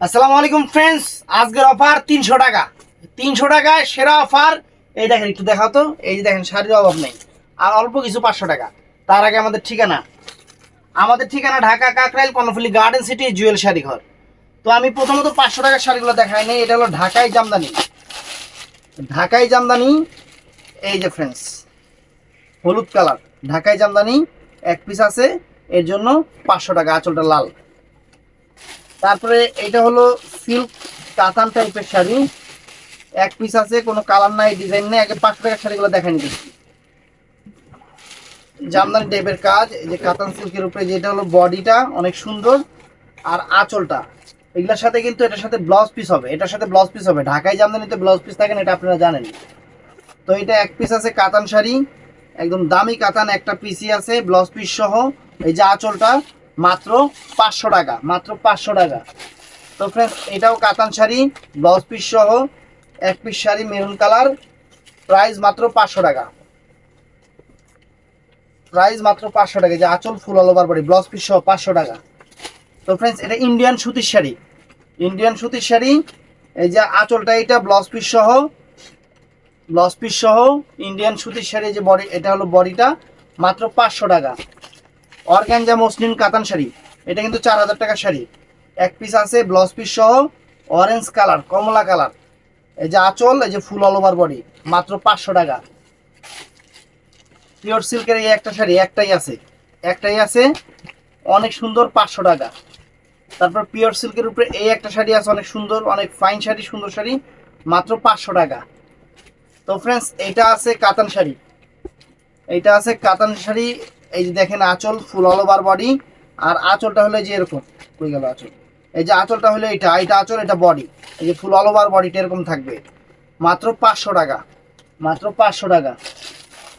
আসসালামু আলাইকুম ফ্রেন্ডস, আজকের অফার 300 টাকা। 300 টাকায় সেরা অফার। এই দেখেন, একটু দেখাও তো। এই যে দেখেন, শাড়ির অভাব নেই, আর অল্প কিছু 500 টাকা। তার আগে আমাদের ঠিকানা ঢাকা কাকরাইল কর্ণফুলী গার্ডেন সিটি জুয়েল শাড়ি ঘর। তো আমি প্রথমত 500 টাকার শাড়িগুলো দেখাই নেই। এটা হলো ঢাকাই জামদানি। ঢাকাই জামদানি, এই যে ফ্রেন্ডস, হলুদ কালার ঢাকাই জামদানি এক পিস আছে, এর জন্য 500 টাকা। আঁচলটা লাল। তারপরে এটা হলো সিল্ক কাতান টাইপের শাড়ি, এক পিস আছে, কোনো কালার নাই, ডিজাইন নেই। আগে 500 টাকার শাড়িগুলো দেখেন। জামদানি টাইপের কাজ, এই যে কাতান সিল্কের উপরে, যেটা হলো বডিটা অনেক সুন্দর, আর আঁচলটা এগুলোর সাথে কিন্তু এটার সাথে ব্লাউজ পিস হবে। এটার সাথে ব্লাউজ পিস হবে। ঢাকাই জামদানিতে ব্লাউজ পিস থাকেন, এটা আপনারা জানেন। তো এটা এক পিস আছে কাতান শাড়ি, একদম দামি কাতান, একটা পিসই আছে ব্লাউজ পিস সহ। এই যে আঁচলটা মাত্র 500 টাকা, মাত্র 500 টাকা। তো ফ্রেন্ডস, এটাও কাতান শাড়ি, ব্লাউজ পিস সহ, এক piece sari maroon colour, price মাত্র 500 টাকা। প্রাইস মাত্র 500 টাকা। যে আঁচল ফুল all over body, blouse piece সহ 500 টাকা। তো ফ্রেন্ডস, এটা ইন্ডিয়ান সুতির শাড়ি, ইন্ডিয়ান সুতির শাড়ি। এই যে আঁচলটা, এটা ব্লাউজ পিস সহ, ব্লাউজ পিস সহ ইন্ডিয়ান সুতির শাড়ি। যে বডি, এটা হলো বডিটা, মাত্র 500 টাকা। অর্গানজা মসলিন কাতান শাড়ি, এটা কিন্তু 4000 টাকার শাড়ি, এক পিস আছে ব্লাউজ পিস সহ, অরেঞ্জ কালার, কমলা কালার। এই যে আঁচল, এই যে ফুল অল ওভার বডি, মাত্র 500 টাকা। পিওর সিল্কের এই একটা শাড়ি, একটাই আছে, অনেক সুন্দর, 500 টাকা। তারপর পিওর সিল্কের উপরে এই একটা শাড়ি আছে, অনেক সুন্দর, অনেক ফাইন শাড়ি, সুন্দর শাড়ি, মাত্র 500 টাকা। তো ফ্রেন্ডস, এইটা আছে কাতান শাড়ি, এইটা আছে কাতান শাড়ি। এই যে দেখেন, আঁচল ফুল অল ওভার বডি, আর আঁচলটা হলো যে এরকম, কই গেল আঁচল, এই যে আঁচলটা হলো এটা আঁচল, এটা বডি, এই যে ফুল অল ওভার বডিটা এরকম থাকবে, মাত্র 500 টাকা, মাত্র 500 টাকা।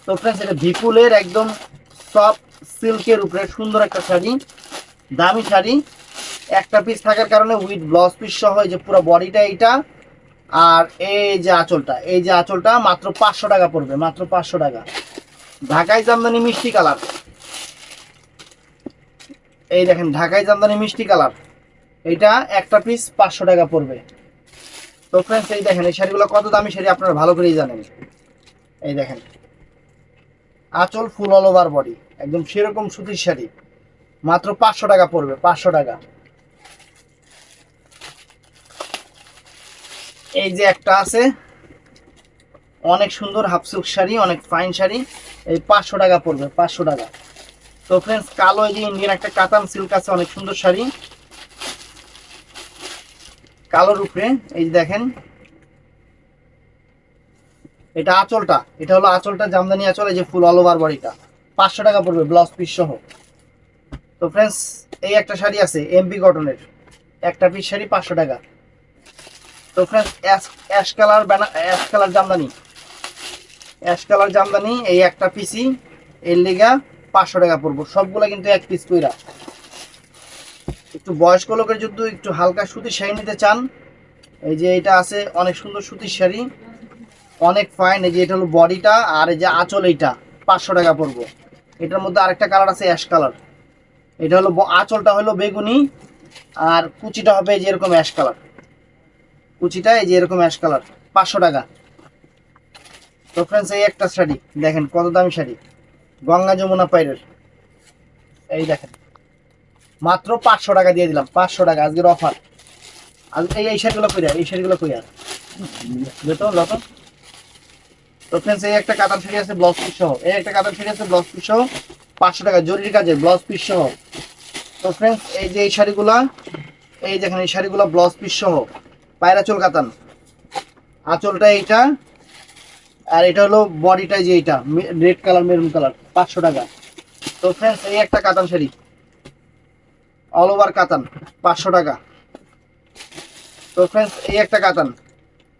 তো ফ্রেন্ডস, এটা বিপুলের একদম সফট সিল্কের উপরে সুন্দর একটা শাড়ি, দামি শাড়ি, একটা পিস থাকার কারণে উইথ ব্লাউজ পিস সহ, এই যে পুরো বডিটা এইটা, আর এই যে আঁচলটা, এই যে আঁচলটা মাত্র 500 টাকা পড়বে, মাত্র 500 টাকা। ঢাকাই জামদানি মিষ্টি কালার, এই দেখেন ঢাকাই জামদানি মিষ্টি কালার, এইটা একটা পিস 500 টাকা পড়বে। তো ফ্রেন্ডস, এই দেখেন এই শাড়িগুলো কত দামি শাড়ি আপনারা ভালো করেই জানেন। এই দেখেন, আঁচল ফুল অল ওভার বডি, একদম সেরকম সুতির শাড়ি, মাত্র 500 টাকা পড়বে, 500 টাকা। এই যে একটা আছে, অনেক সুন্দর হাফ সিল্ক শাড়ি, অনেক ফাইন শাড়ি, এই 500 টাকা পড়বে, 500 টাকা। তো ফ্রেন্ডস, কালো এই যে ইন্ডিয়ান একটা কাতান সিল্ক আছে, অনেক সুন্দর শাড়ি, কালোর উপরে, এই যে দেখেন, এটা আঁচলটা, এটা হলো আঁচলটা, জামদানি আঁচল, এই যে ফুল অল ওভার বডিটা, 500 টাকা পড়বে, ব্লাউজ পিস সহ। তো ফ্রেন্ডস, এই একটা শাড়ি আছে এমপি কটনের, একটা পিস শাড়ি 500 টাকা। তো friends, ash colour Jamdani, ash colour Jamdani, এই একটা পিসি, এর লিগা 500 টাকা পড়বো। সবগুলা কিন্তু এক পিস কইরা। একটু বয়স্ক লোকের যদি একটু হালকা সুতির শাড়ি নিতে চান, এই যে এটা আছে, অনেক সুন্দর সুতির শাড়ি, অনেক ফাইন। এই যে এটা হলো বডিটা, আর এই যে আঁচল, এইটা 500 টাকা পড়বো। এটার মধ্যে আরেকটা কালার আছে অ্যাশ কালার, এটা হলো আঁচলটা হলো বেগুনি, আর কুচিটা হবে এই যে এরকম অ্যাশ কালার, কুচিটা এই যে এরকম অ্যাশ কালার, 500 টাকা। তো ফ্রেন্ডস, এই একটা শাড়ি দেখেন কত দামি শাড়ি, গঙ্গা যমুনা পাইরের, এই দেখেন, মাত্র 500 টাকা দিয়ে দিলাম, 500 টাকা আজকের অফার। আজ এই শাড়িগুলো কই আর, এই শাড়িগুলো কই আর, দেখো লতো। তো ফ্রেন্ডস, এই একটা কাতান শাড়ি আছে ব্লাউজ পিস সহ, এই একটা কাতান শাড়ি আছে ব্লাউজ পিস সহ, 500 টাকা, জরির কাজের ব্লাউজ পিস সহ। তো ফ্রেন্ডস, এই যে এই শাড়িগুলা, এই দেখেন এই শাড়িগুলো ব্লাউজ পিস সহ, পায়রা চুল কাতান, আঁচলটা এইটা, আর এটা হলো বডিটা, যে এইটা রেড কালার মেরুন কালার, 500 টাকা। তো ফ্রেন্ডস, এই একটা কাতান শাড়ি অল ওভার কাতান, 500 টাকা। তো ফ্রেন্ডস, এই একটা কাতান,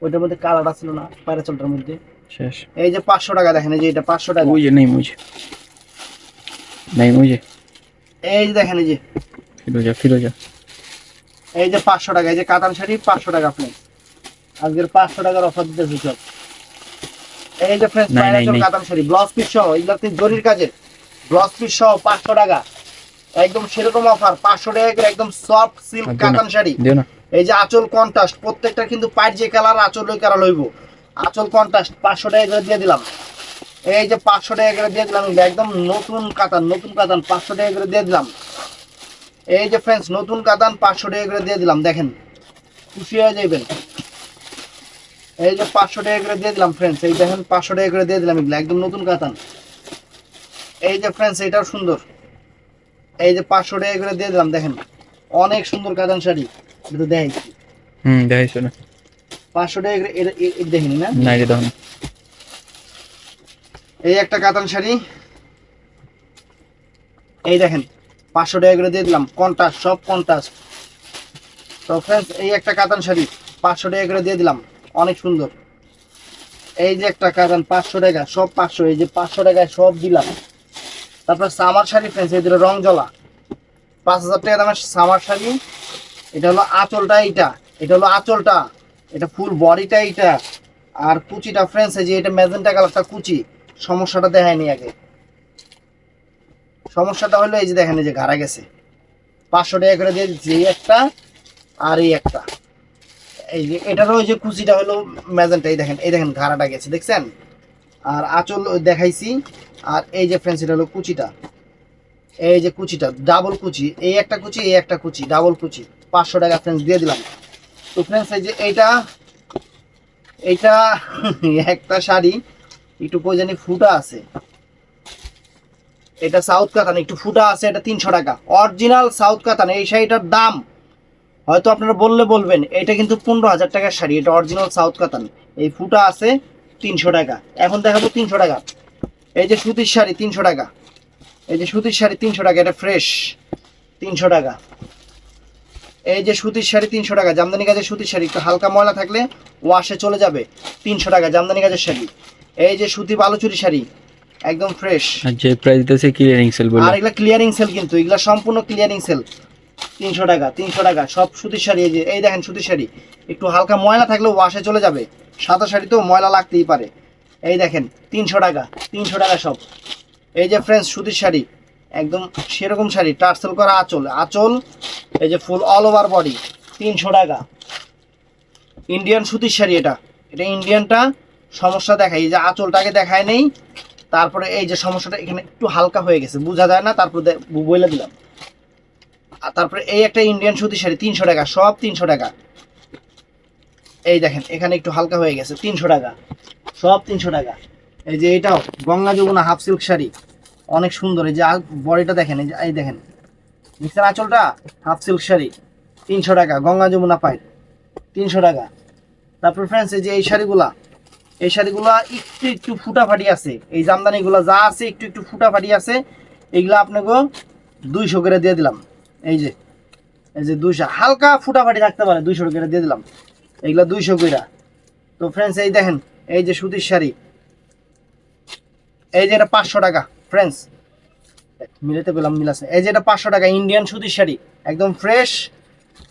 ওইটার মধ্যে কালারটা ছিল না পায়রা চুলটার মধ্যে, শেষ এই যে 500 টাকা। দেখেন এই যে এটা 500 টাকা। मुझे नहीं मुझे नहीं मुझे এই যে দেখেন, এই যে फिरोजा এই যে 500 টাকা, এই যে কাতান শাড়ি 500 টাকা। আপনি আজকের 500 টাকার অফার দিতেছি সব। এই যে ফ্রেন্ডস, নাই, পায়রা নাই, চুল নাই। কাতান শাড়ি ব্লাউজ পিস সহ, এগুলাতে জরির কাজের ব্লাউজ পিস সহ, 500 টাকা। একদম সেরকম অফার 500 টাকা করে একদম সফট সিল্ক কাতান শাড়ি। দিও না। এই যে আঁচল কন্ট্রাস্ট, প্রত্যেকটা কিন্তু পায়ের যে কালার আঁচল ওই কালার লইব। আঁচল কন্ট্রাস্ট 500 টাকা করে দিয়ে দিলাম। এই যে 500 টাকা করে দিয়ে দিলাম, একদম নতুন কাতান, নতুন কাতান 500 টাকা করে দিয়ে দিলাম। এই যে ফ্রেন্ডস নতুন কাতান 500 টাকা করে দিয়ে দিলাম, দেখেন খুশি হয়ে যাবেন। এই যে 500 টাকা করে দিয়ে দিলাম ফ্রেন্ডস, এই দেখেন 500 টাকা করে দিয়ে দিলাম, এগুলো একদম নতুন কাতান। এই যে ফ্রেন্ডস এটাও সুন্দর, এই যে 500 টাকা করে দিয়ে দিলাম, দেখেন অনেক সুন্দর কাতান শাড়ি। এটা দেখাইছি, দেখাইছো না? 500 টাকা করে এটা দেখিনি না? না, এটা দেখো না। এই একটা কাতান শাড়ি, এই দেখেন 500 টাকা করে দিয়ে দিলাম, কন্ট্রাস্ট সব কন্ট্রাস্ট। তো ফ্রেন্ডস এই একটা কাতান শাড়ি 500 টাকা করে দিয়ে দিলাম, অনেক সুন্দর। এই যে একটা কাতান 500 টাকা, সব 500, এই যে 500 টাকায় সব দিলাম। তারপর সামার শাড়ি ফ্রেন্ডস, এই দুটো রং জ্বলা 5000 টাকা দামের সামার শাড়ি। এটা হলো আঁচলটা, এটা হলো আঁচলটা, এটা ফুল বডিটা এইটা। আর কুচিটা ফ্রেন্ডস, এই যে এটা ম্যাজেন্টা কালারটা কুচি। সমস্যাটা দেখায়নি আগে, সমস্যাটা হলো এই যে দেখেন এই যে ঘাড়া গেছে। 500 টাকা করে দিয়ে দিচ্ছি এই একটা আর এই একটা। এই যে এটারও ওই যে কুচিটা হলো ম্যাজেন্টা, এই দেখেন, এই দেখেন ঘাড়াটা গেছে দেখছেন। আর আঁচল দেখাইছি। আর এই যে ফ্রেন্ডস এটা হলো কুচিটা, এই যে কুচিটা ডাবল কুচি, এই একটা কুচি এই একটা কুচি, ডাবল কুচি। 500 টাকা ফ্রেন্ডস দিয়ে দিলাম। তো ফ্রেন্ডস এই যে এইটা এইটা একটা শাড়ি একটু কই জানি ফুটা আছে, এটা সাউথ কাতান একটু ফুটা আছে, এটা 300 টাকা অরিজিনাল সাউথ কাতান। এই শাড়িটার দাম হয়তো আপনারা বললে বলবেন, এটা কিন্তু 15,000 টাকার শাড়ি, এটা অরিজিনাল সাউথ কাতান। এই ফুটা আছে 300 টাকা। এখন দেখাবো 300 টাকা। এই যে সুতির শাড়ি 300 টাকা, এই যে সুতির শাড়ি 300 টাকা, এটা ফ্রেশ 300 টাকা। এই যে সুতির শাড়ি 300 টাকা, জামদানি কাজের সুতির শাড়ি, একটু হালকা ময়লা থাকলে ওয়াশে চলে যাবে, 300 টাকা জামদানি কাজের শাড়ি। এই যে সুতি বালুচুরি শাড়ি একদম ফ্রেশ। আর যে প্রাইস দিতেছে ক্লিয়ারিং সেল বলে। আর এগুলা ক্লিয়ারিং সেল, কিন্তু এগুলা সম্পূর্ণ ক্লিয়ারিং সেল। 300 টাকা, 300 টাকা সব সুতির শাড়ি। এই যে এই দেখেন সুতির শাড়ি, একটু হালকা ময়লা থাকলে ওয়াশে চলে যাবে, সাদা শাড়ি তো ময়লা লাগতেই পারে। এই দেখেন 300 টাকা, 300 টাকা সব। এই যে ফ্রেন্ডস সুতির শাড়ি একদম সেরকম শাড়ি, টার্সেল করা আঁচল, আঁচল এই যে ফুল অল ওভার বডি 300 টাকা। ইন্ডিয়ান সুতির শাড়ি, এটা এটা ইন্ডিয়ানটা সমস্যা দেখায়, এই যে আঁচলটাকে দেখায় নেই, তারপরে এই যে সমস্যাটা এখানে একটু হালকা হয়ে গেছে, বোঝা যায় না, তারপরে বইলে দিলাম। আর তারপরে এই একটা ইন্ডিয়ান সুতির শাড়ি 300 টাকা, সব 300 টাকা। এই দেখেন এখানে একটু হালকা হয়ে গেছে, 300 টাকা সব 300 টাকা। এই যে এটাও গঙ্গা যমুনা হাফ সিল্ক শাড়ি, অনেক সুন্দর। এই যে বডিটা দেখেন, এই যে এই দেখেন মিক্সার আঁচলটা, হাফ সিল্ক শাড়ি 300 টাকা, গঙ্গা যমুনা পাই 300 টাকা। তারপর ফ্রেন্ডস এই যে এই শাড়িগুলা, এই শাড়িগুলা একটু একটু ফুটাফাটি আছে, এই জামদানিগুলা যা আছে একটু একটু ফুটাফাটি আছে, এইগুলা আপনাকে 200 করে দিয়ে দিলাম। এই যে 200 হালকা ফুটাফাটি থাকতে পারে, 200 করে দিয়ে দিলাম, এইগুলা 200 করে। তো ফ্রেন্ডস এই দেখেন এই যে সুতির শাড়ি, এই যে এটা 500 টাকা ফ্রেন্ডস, মিলাতে পেলাম মিলাছে। এই যে এটা 500 টাকা ইন্ডিয়ান সুতির শাড়ি, একদম ফ্রেশ,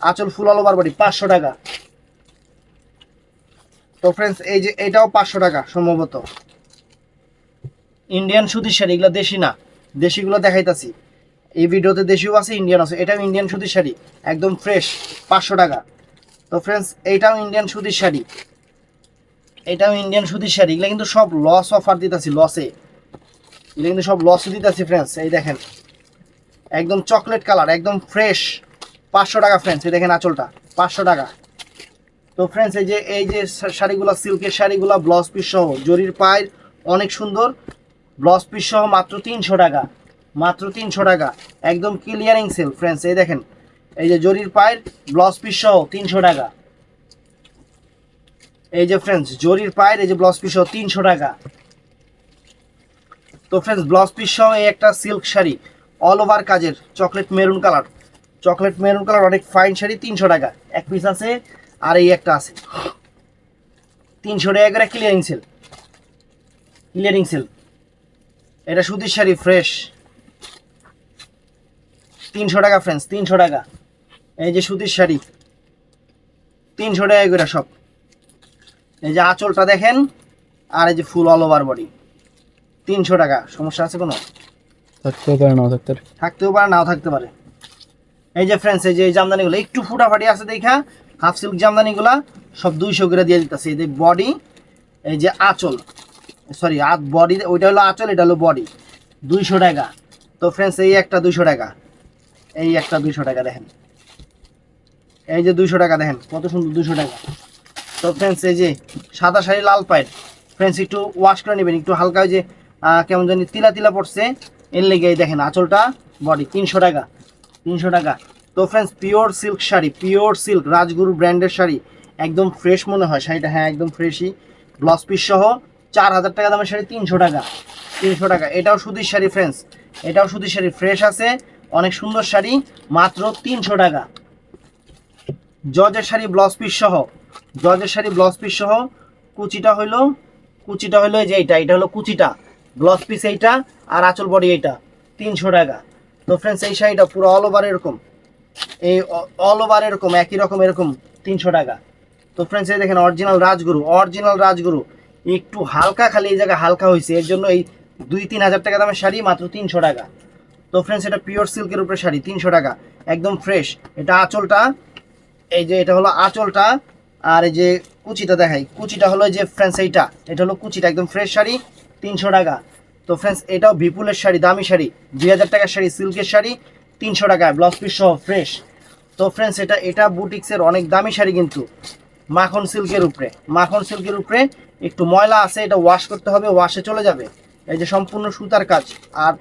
আঁচল ফুল অল ওভার বডি 500 টাকা। তো ফ্রেন্ডস এই যে এটাও 500 টাকা সম্ভবত, ইন্ডিয়ান সুতির শাড়ি, এগুলো দেশি না, দেশিগুলো দেখাইতাছি। এই ভিডিওতে দেশিও আছে ইন্ডিয়ান আছে, এটাও ইন্ডিয়ান সুতির শাড়ি একদম ফ্রেশ 500 টাকা। তো ফ্রেন্ডস এইটাও ইন্ডিয়ান সুতির শাড়ি, এটাও ইন্ডিয়ান সুতির শাড়ি। এগুলো কিন্তু সব লস অফার দিতেছি, লসে, এগুলো কিন্তু সব লসে দিতেছি ফ্রেন্ডস। এই দেখেন একদম চকলেট কালার, একদম ফ্রেশ 500 টাকা ফ্রেন্ডস। এই দেখেন আঁচলটা 500 টাকা। তো ফ্রেন্ডস এই যে শাড়িগুলো সিল্কের শাড়িগুলো ব্লাউজ পিস সহ, জরির পায়ের অনেক সুন্দর, ব্লাউজ পিস সহ মাত্র 300 টাকা, মাত্র 300 টাকা একদম ক্লিয়ারিং সেল ফ্রেন্ডস। এই দেখেন এই যে জরির পায়ের ব্লাউজ পিস সহ 300 টাকা। এই যে ফ্রেন্ডস জরির পায়ের এই যে ব্লাউজ পিস সহ 300 টাকা। তো ফ্রেন্ডস ব্লাউজ পিস সহ এই একটা সিল্ক শাড়ি অল ওভার কাজের, chocolate maroon colour, chocolate maroon colour অনেক ফাইন শাড়ি 300 টাকা, এক পিস আছে আর এই একটা আছে 300 টাকা করে ক্লিয়ারিং সেল, ক্লিয়ারিং সেল। এটা সুতির শাড়ি ফ্রেশ 300 টাকা ফ্রেন্ডস, 300 টাকা। এই যে সুতির শাড়ি 300 টাকা করে সব। এই যে আঁচলটা দেখেন, আর এই যে ফুল অল ওভার বডি 300 টাকা। সমস্যা আছে কোনো? থাকতেও পারে নাও থাকতে পারে। থাকতেও পারে নাও থাকতে পারে। এই যে ফ্রেন্ডস, এই যে এই জামদানিগুলো একটু ফুটাফাটি আছে দেখা, হাফ সিল্ক জামদানিগুলা সব 200 করে দিয়ে দিতেছে। এই যে বডি, এই যে আঁচল, সরি বডি, ওইটা হলো আঁচল, এটা হলো বডি, 200 টাকা। তো ফ্রেন্ডস এই একটা 200 টাকা, এই একটা 200 টাকা দেখেন, এই যে 200 টাকা দেখেন কত সুন্দর 200 টাকা। তো ফ্রেন্ডস এই যে সাদা শাড়ি লাল পায়ের, ফ্রেন্ডস একটু ওয়াশ করে নেবেন, একটু হালকা ওই যে কেমন জানি তিলা তিলা পড়ছে, এর লেগে এই দেখেন আঁচলটা, বডি 300 টাকা, 300 টাকা। তো friends pure silk sari, pure silk Rajguru ব্র্যান্ডের শাড়ি, একদম ফ্রেশ মনে হয় শাড়িটা, হ্যাঁ একদম ফ্রেশই, ব্লাউজ পিস সহ 4000 টাকা দামের শাড়ি 300 টাকা, 300 টাকা। এটাও সুতির শাড়ি ফ্রেন্ডস, এটাও সুতির শাড়ি, ফ্রেশ আছে, অনেক সুন্দর শাড়ি, মাত্র 300 টাকা। জর্জের শাড়ি ব্লাউজ পিস সহ, জর্জের শাড়ি ব্লাউজ পিস সহ, কুচিটা হইলো, কুচিটা হইলো এই যে এইটা, এটা হলো কুচিটা, ব্লাউজ পিস এইটা, আর আঁচল বডি এইটা, 300 টাকা। তো ফ্রেন্ডস এই শাড়িটা পুরো অল ওভার এরকম, এই অল ওভার এরকম একই রকম এরকম 300 টাকা। তো ফ্রেন্ডস এই দেখেন অরিজিনাল রাজগুরু, অরিজিনাল রাজগুরু, একটু হালকা খালি এই জায়গায় হালকা হয়েছে, এর জন্য এই 2-3 হাজার টাকা দামের শাড়ি মাত্র 300 টাকা। তো ফ্রেন্ডস এটা পিওর সিল্কের উপরে শাড়ি 300 টাকা, একদম ফ্রেশ। এটা আঁচলটা, এই যে এটা হলো আঁচলটা, আর এই যে কুচিটা দেখাই, কুচিটা হলো যে ফ্রেন্ডস এইটা, এটা হলো কুচিটা, একদম ফ্রেশ শাড়ি 300 টাকা। তো ফ্রেন্ডস এটাও বিপুলের শাড়ি, দামি শাড়ি, 2000 টাকার শাড়ি, সিল্কের শাড়ি 300 টাকায়, ব্লাউজ পিস সহ ফ্রেশ। তো ফ্রেন্ডস এটা এটা বুটিক্সের অনেক দামি শাড়ি, কিন্তু মাখন সিল্কের উপরে, মাখন সিল্কের উপরে একটু ময়লা আছে, এটা ওয়াশ করতে হবে, ওয়াশে চলে যাবে। এই যে সম্পূর্ণ সুতার কাজ, আর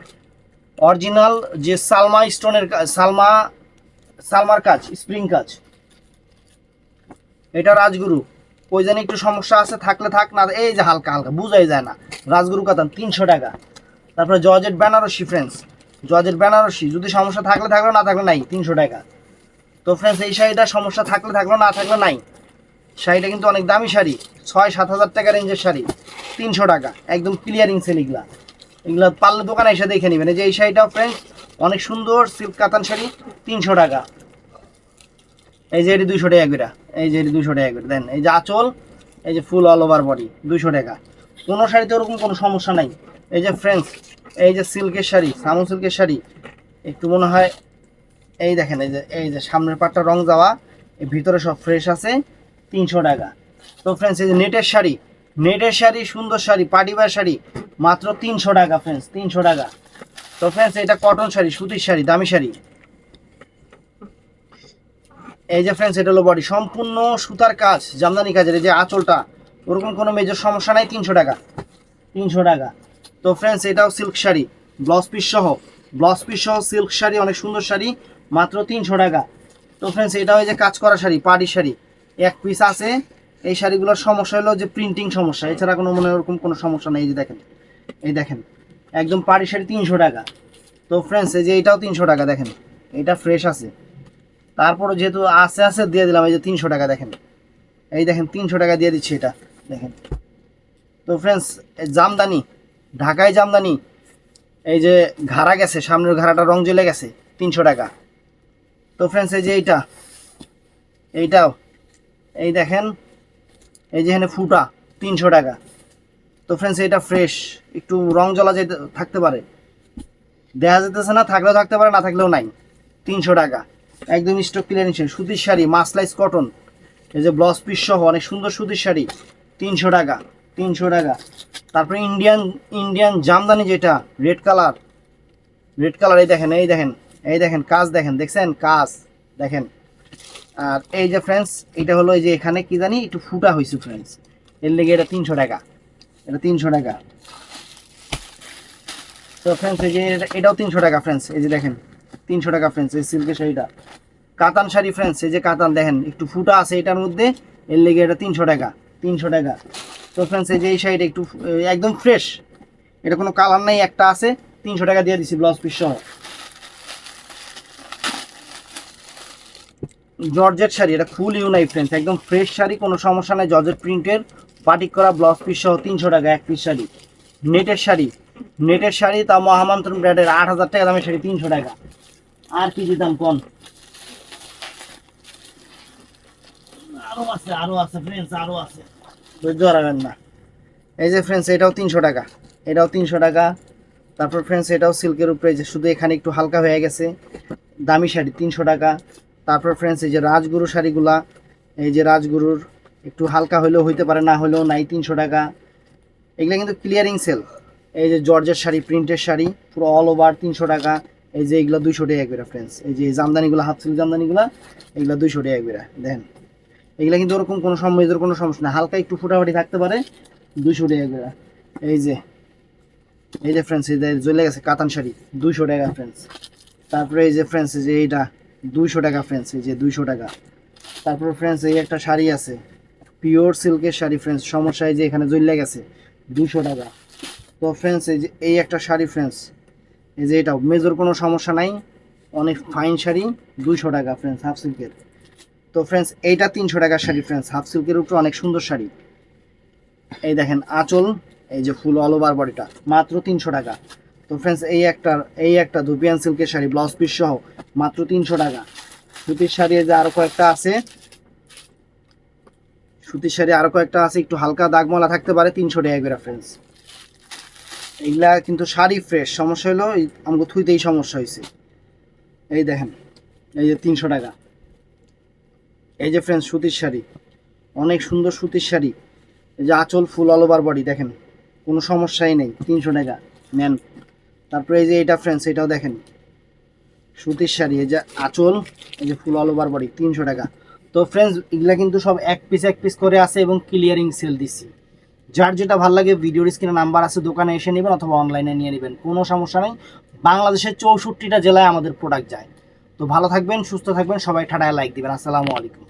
অরিজিনাল যে সালমা স্টোনের সালমার কাজ, স্প্রিং কাজ। এটা রাজগুরু, ওই জানি একটু সমস্যা আছে, থাকলে থাক, না এই যে হালকা হালকা বোঝাই যায় না, রাজগুরু কাতান 300 টাকা। তারপরে georgette Banarasi friends, georgette Banarasi, যদি সমস্যা থাকলে থাকলো, না থাকলে নাই, 300 টাকা। তো ফ্রেন্ডস এই শাড়িটা সমস্যা থাকলে থাকলো, না থাকলে নাই, শাড়িটা কিন্তু অনেক দামি শাড়ি, 6-7 হাজার টাকা রেঞ্জের শাড়ি, 300 টাকা, একদম ক্লিয়ারিং সেল। এগুলা এগুলা পারলে দোকানে এসে দেখে নেবেন। এই যে এই শাড়িটাও ফ্রেন্ডস অনেক সুন্দর সিল্ক কাতান শাড়ি, 300 টাকা। এই যে এটি 200 টাকা করে, এই যে এটি 200 টাকা করে দেন। এই যে আঁচল, এই যে ফুল অল ওভার বডি, 200 টাকা। কোনো শাড়িতে ওরকম কোনো সমস্যা নাই। এই যে ফ্রেন্ডস এই যে সিল্কের শাড়ি, সামু সিল্কের শাড়ি, একটু মনে হয় এই দেখেন, এই যে সামনের পাটটা রং যাওয়া, এই ভিতরে সব ফ্রেশ আছে, 300 টাকা। তো ফ্রেন্ডস এই যে নেটের শাড়ি, নেটের শাড়ি, সুন্দর শাড়ি, পার্টিওয়্যার শাড়ি, মাত্র 300 টাকা ফ্রেন্ডস, 300 টাকা। তো ফ্রেন্ডস এটা কটন শাড়ি, সুতির শাড়ি, দামি শাড়ি। এই যে ফ্রেন্ডস এটা হলো বডি, সম্পূর্ণ সুতার কাজ, জামদানি কাজের। এই যে আঁচলটা, ওরকম কোনো মেজর সমস্যা নাই, 300 টাকা, 300 টাকা। তো ফ্রেন্ডস এটাও সিল্ক শাড়ি, ব্লাউজ পিস সহ, ব্লাউজ পিস সহ সিল্ক শাড়ি, অনেক সুন্দর শাড়ি, মাত্র 300 টাকা। তো ফ্রেন্ডস এটাও এই যে কাজ করা শাড়ি, পার্টি শাড়ি, এক পিস আছে। এই শাড়িগুলোর সমস্যা হলো যে প্রিন্টিং সমস্যা, এছাড়া কোনো মনে ওরকম কোনো সমস্যা নেই। এই যে দেখেন, এই দেখেন একদম পার্টি শাড়ি, 300 টাকা। তো ফ্রেন্ডস এই যে এটাও 300 টাকা, দেখেন এটা ফ্রেশ আছে, তারপরে যেহেতু আছে আছে দিয়ে দিলাম। এই যে 300 টাকা দেখেন, এই দেখেন 300 টাকা দিয়ে দিচ্ছি এটা দেখেন। তো ফ্রেন্ডস জামদানি, ঢাকায় জামদানি, এই যে ঘাড়া গেছে, সামনের ঘাড়াটা রং জ্বলে গেছে, 300 টাকা। তো ফ্রেন্ডস এই যে এইটাও এই দেখেন, এই যে এখানে ফুটা, 300 টাকা। তো ফ্রেন্ডস এটা ফ্রেশ, একটু রং জ্বলা যেতে থাকতে পারে, দেখা যেতেছে না, থাকলেও থাকতে পারে, না থাকলেও নাই, 300 টাকা, একদম স্টক ক্লিয়ারিং। সুতির শাড়ি, মাসলাইজ কটন, এই যে ব্লাউজ পিস সহ অনেক সুন্দর সুতির শাড়ি, 300 টাকা, 300 টাকা। তারপরে ইন্ডিয়ান জামদানি, যেটা রেড কালার, রেড কালার, এই দেখেন, এই দেখেন, এই দেখেন কাজ দেখেন, দেখছেন কাজ দেখেন। আর এই যে ফ্রেন্ডস এটা হলো এই যে এখানে কি জানি একটু ফুটা হয়েছে ফ্রেন্ডস, এর লেগে এটা 300 টাকা, এটা 300 টাকা। তো ফ্রেন্ডস এই যে এটাও 300 টাকা ফ্রেন্ডস, এই যে দেখেন 300 টাকা ফ্রেন্ডস, এই সিল্কের শাড়িটা। কাতান শাড়ি ফ্রেন্ডস, এই যে কাতান দেখেন একটু ফুটা আছে এটার মধ্যে, এর লেগে এটা 300 টাকা, 300 টাকা। তো ফ্রেন্ডস এই যে এই শাড়িটা একটু একদম ফ্রেশ, এটা কোনো কালার নাই, একটা আছে, 300 টাকা দিয়ে দিছি ব্লাউজ পিস সহ। জর্জেট শাড়ি, এটা ফুল ইউনাই ফ্রেন্ডস, একদম ফ্রেশ শাড়ি, কোনো সমস্যা নাই, জর্জেট প্রিন্টের বাটিক করা, ব্লাউজ পিস সহ, 300 টাকা এক পিস শাড়ি। নেটের শাড়ি, নেটের শাড়ি, তা মহামন্ত্রণ ব্র্যান্ডের, 8000 টাকা দামের শাড়ি, 300 টাকা। আর কি দিতাম কোন, আরো আছে ফ্রেন্ডস, আরো আছে, ধৈর্য হারাবেন না। এই যে ফ্রেন্ডস এটাও 300 টাকা, এটাও 300 টাকা। তারপর ফ্রেন্ডস এটাও সিল্কের উপরে, যে শুধু এখানে একটু হালকা হয়ে গেছে, দামি শাড়ি 300 টাকা। তারপর ফ্রেন্ডস এই যে রাজগুরু শাড়িগুলা, এই যে রাজগুরুর একটু হালকা হলেও হইতে পারে, না হলেও নাই, 300 টাকা। এগুলো কিন্তু ক্লিয়ারিং সেল। এই যে জর্জের শাড়ি, প্রিন্টের শাড়ি পুরো অল ওভার 300 টাকা। এই যে এগুলো 200 টাকা করে ফ্রেন্ডস। এই যে জামদানিগুলো, হাফ সিল্ক জামদানিগুলো, এগুলো 200 টাকা করে দেখেন। এগুলো কিন্তু ওরকম কোনো সময়ের কোনো সমস্যা না, হালকা একটু ফুটাফুটি থাকতে পারে, 200 টাকা করে। এই যে ফ্রেন্ডস, এই যে জ্বলে গেছে কাতান শাড়ি, 200 টাকা ফ্রেন্ডস। তারপরে এই যে ফ্রেন্ডস, এই যে এইটা 200 টাকা ফ্রেন্ডস, এই যে 200 টাকা। তারপরে ফ্রেন্ডস এই একটা শাড়ি আছে, পিওর সিল্কের শাড়ি ফ্রেন্ডস, সমস্যা এই যে এখানে জ্বলে গেছে, 200 টাকা। তো ফ্রেন্ডস এই যে এই একটা শাড়ি ফ্রেন্ডস, এই যে এটাও মেজর কোনো সমস্যা নাই, অনেক ফাইন শাড়ি, 200 টাকা ফ্রেন্ডস, হাফ সিল্কের। তো ফ্রেন্ডস এইটা 300 টাকার শাড়ি ফ্রেন্ডস, হাফ সিল্কের উপরে অনেক সুন্দর শাড়ি। এই দেখেন আঁচল, এই যে ফুল অল ওভার বডিটা, মাত্র 300 টাকা। তো ফ্রেন্ডস এই একটা ধুপিয়ান সিল্কের শাড়ি ব্লাউজ পিস সহ, মাত্র 300 টাকা। সুতির শাড়ি এই যে আরো কয়েকটা আছে, সুতির শাড়ি আরো কয়েকটা আছে, একটু হালকা দাগমালা থাকতে পারে, 300 টাকা করে ফ্রেন্ডস। এইগুলা কিন্তু শাড়ি ফ্রেশ, সমস্যা হলো আমাকে থুইতেই সমস্যা হয়েছে। এই দেখেন, এই যে 300 টাকা। এই যে ফ্রেন্ডস সুতির শাড়ি, অনেক সুন্দর সুতির শাড়ি, এই যে আঁচল ফুল অল ওভার বডি, দেখেন কোনো সমস্যাই নেই, 300 টাকা নেন। তারপরে এই যে এটা ফ্রেন্ডস, এটাও দেখেন সুতির শাড়ি, এই যে আঁচল, এই যে ফুল অল ওভার বডি, 300 টাকা। তো ফ্রেন্ডস এগুলা কিন্তু সব এক পিস করে আছে এবং ক্লিয়ারিং সেল দিচ্ছি। যার যেটা ভালো লাগে ভিডিওর স্ক্রিনে নাম্বার আছে, দোকানে এসে নেবেন অথবা অনলাইনে নিয়ে নেবেন, কোনো সমস্যা নেই। বাংলাদেশের 64টা জেলায় আমাদের প্রোডাক্ট যায়। তো ভালো থাকবেন, সুস্থ থাকবেন সবাই, ঠাডায় লাইক দিবেন। আসসালামু আলাইকুম।